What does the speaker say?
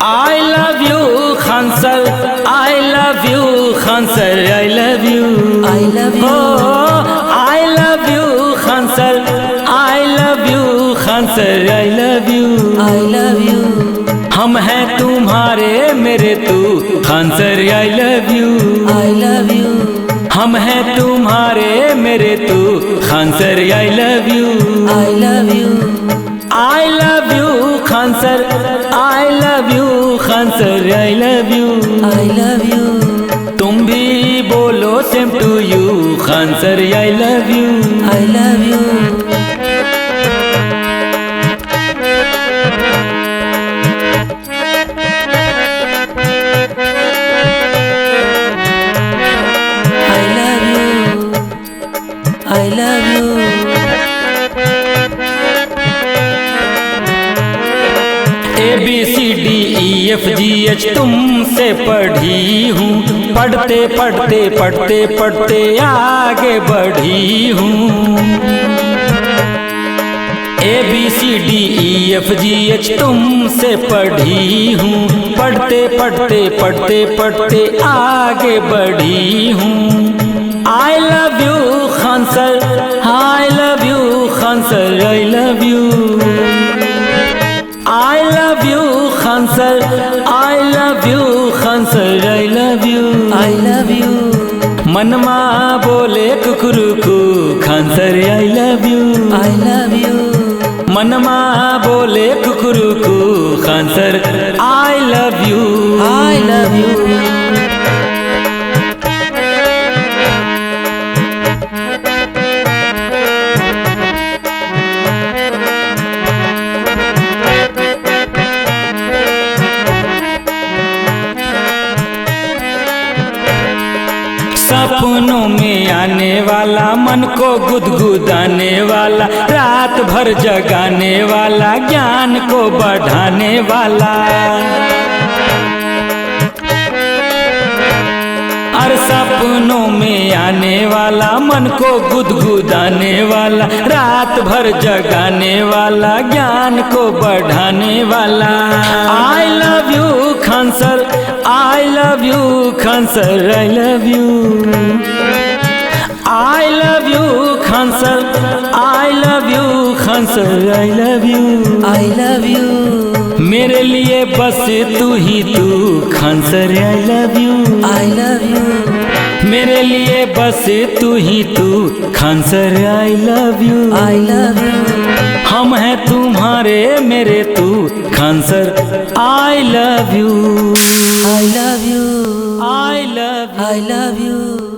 I love you Khan sir, I love you Khan sir, I love you, I love you, oh I love you Khan sir, I love you Khan sir, I love you, I love you, हम हैं तुम्हारे मेरे तू खान sir, I love you, I love you, हम हैं तुम्हारे मेरे तू खान sir, I love you, I love you, I love you Khan sir, I love you Khan sir, I love you, I love you, तुम भी बोलो same to you Khan sir, I love you, I love you, I love you, ABCDEFGH तुमसे पढ़ी हूँ, पढ़ते पढ़ते पढ़ते पढ़ते आगे बढ़ी हूँ। ABCDEFGH तुमसे पढ़ी हूँ, पढ़ते पढ़ते पढ़ते पढ़ते आगे बढ़ी हूँ। I love you Khan sir, I love you Khan sir, I love you, I love you Khan sir, I love you Khan sir, I love you, I love you, मनमा बोले कुकुरुकू खान sir, I love you, I love you, मनमा बोले कुकुरुकू खान sir, I love you, I love you, सपनों में आने वाला, मन को गुदगुदाने वाला, रात भर जगाने वाला, ज्ञान को बढ़ाने वाला। और सपनों में आने वाला, मन को गुदगुदाने वाला, रात भर जगाने वाला, ज्ञान को बढ़ाने वाला। I love you Khan sir, I love you Khan sir, I love you, I love you Khan sir, I love you Khan sir, I love you, I love you, मेरे लिए बस तू ही तू खान sir, I love you, I love you, मेरे लिए बस तू ही तू खान sir, I love you, I love you, हम हैं तुम्हारे मेरे तू खान sir, I love you, I love you, I love you, I love you.